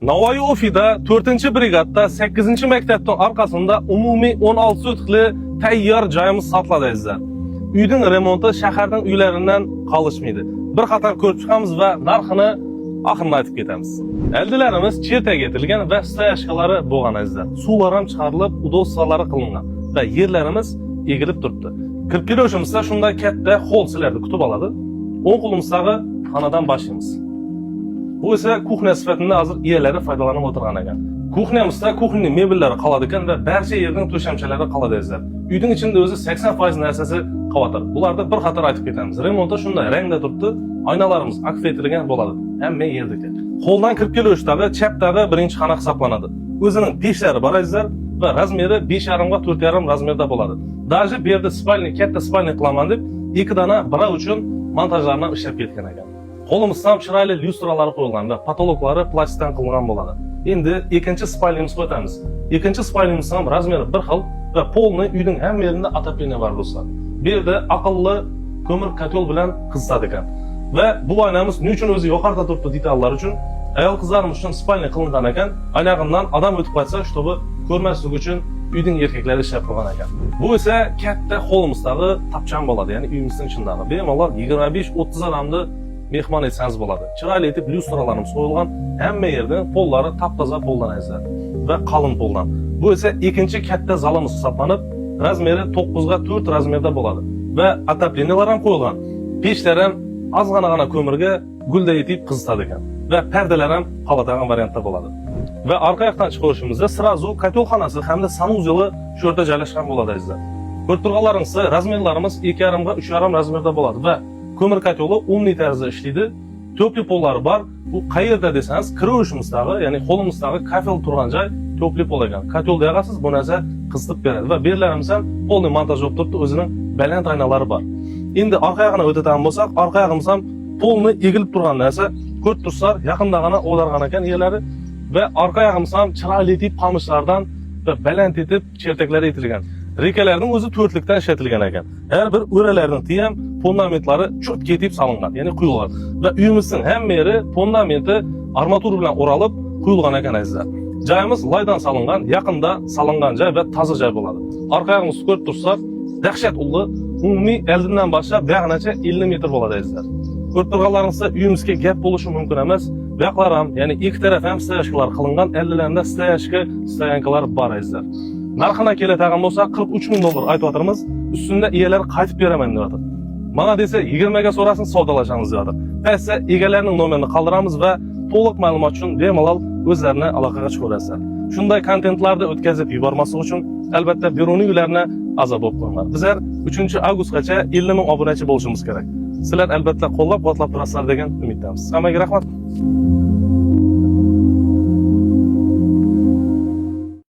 Navoiy Ofida 4-brigadda 8-maktabning orqasida umumiy 16 sotixli tayyor joyimiz sotiladi azizlar. Uyning remonti shaharning uylaridan qolishmaydi. Bir qator ko'rib chiqamiz va narxini oxirida aytib ketamiz. Eldilarimiz chertaga etilgan va stoyashkalari bo'lgan azizlar. Suvlar ham chiqarilib, udovsalari qilingan va yerlarimiz egilib turibdi. Kirib kelishimizda shunday katta holsilarni kutib oladi. 10 qo'limizga xonadan boshlaymiz. Bu esa kuxnya sifatida hozir egalari foydalanib o'tirgan ekan. Kuxnyamizda kuxnya mebellari qoladi ekan va barcha yerning to'shamchalari qoladi azizlar. Uyning ichida o'zi 80% narsasi qoladi. Bularda bir qator aytib ketamiz. Remontda shunday rangda turibdi. Oynalarimiz akfa etilgan bo'ladi. Hamma yerdagi. Qo'ldan kirib kelishdagi chapdagi birinchi xona hisoblanadi. O'zining peshlari bor azizlar va razmeri 5,5 ga 4,5 razmerda bo'ladi. Даже bu yerda spalni, katta spalni qilaman deb 2 dona bira uchun montajlarni ishlab ketgan ekan. Qo'limizda ham chiroyli lyustralar qo'yilgan va patologlari plastikdan qilingan bo'ladi. Endi ikkinchi spalnimizga o'tamiz. Ikkinchi spalnimiz ham razmeri bir xil va polni uyning hamma yerida отопление bor do'stlar. Bu yerda aqlli ko'mir kotol bilan qizitadi ekan. Va bu oynamiz nechun o'zi yuqorida turibdi detallar uchun ayol qizlarimiz uchun spalni qilingan ekan. Oynag'imdan odam o'tib qaytsa, shtobi ko'rmaslik uchun uyning erkaklari ishlab qo'ygan ekan. Bu esa katta holimizdagi tapchan bo'ladi, ya'ni uyimizning ichidagi. Bemalol 25-30 odamni mehmon etsangiz bo'ladi. Chiroyli etib lyustralarimiz qo'yilgan, hamma yerda pollari taptoza poldan azizlar va qalin poldan. Bu esa ikkinchi katta zalimiz hisoblanib, razmeri 9 ga 4 razmerda bo'ladi va отоплениялар ham qo'yilgan. Pechlar ham ozg'ana ko'mirga gulday etib qizitadi ekan va pardalar ham qavatgan variantda bo'ladi. Va orqa yoqdan chiqishimizda sirazu kotolxonasi hamda sanuzyeli shu yerda joylashgan bo'ladi azizlar. Ko'rib turganlaringizda razmerlarimiz 2,5 ga 3,5 razmerda bo'ladi va ko'mir kotoli umniy tarzda ishlaydi. To'pli pollari bor. Bu qayerda desangiz, kirishimizdagi, ya'ni qo'limizdagi kafel turgan joy to'pli pol ekan. Kotolda yag'asiz bu narsa qizitib beradi va berlarimiz ham polni montaj bo'lib turibdi, o'zining baland oynalari bor. Endi orqa yog'ini o'tadigan bo'lsak, orqa yog'imiz ham polni egilib turgan narsa, ko'rib tursalar, yaqindagina o'dargan ekan yerlari va orqa yog'imiz ham chiroyli etib qamishlardan va baland etib chertaklari etilgan. Rekalarning o'zi to'rtlikdan ishlatilgan ekan. Har bir o'ralarning tiyam fundamentlari cho'tga etib solingan, ya'ni quyilgan va uyimizning hamma yeri fundamenti armatura bilan o'ralib quyilgan ekan azizlar. Joyimiz loydan solingan, yaqinda solingan joy va toza joy bo'ladi. Orqa yog'imizni ko'rib tursalar, dahshat ulli, umumiy oldindan boshlab buyog'gacha 50 metr bo'ladi azizlar. Ko'rib turganlaringizda uyimizga gap bo'lishi mumkin emas. Buyoqlar ham, ya'ni ikki taraf ham stoyashkalar qilingan, eldilarda stoyankalar bor azizlar. Narxına keladigan bo'lsa 43 ming dollar aytib üstünde egalar qaytib beraman deyapti. Mana desa 20 ga so'rasin savdolashamiz deyapti. Pastda egalarining nomerini qoldiramiz va to'liq ma'lumot uchun bemalol o'zlarini aloqaga chiqarasizlar. Shunday kontentlarni o'tkazib yubormaslik uchun albatta Beruniy uylarini a'zo bo'lib qo'yinglar. Bizlar 3-avgustgacha 50 ming obunachi bo'lishimiz kerak. Sizlar albatta qo'llab-quvvatlab turasizlar degan umiddamiz. Hammaga rahmat.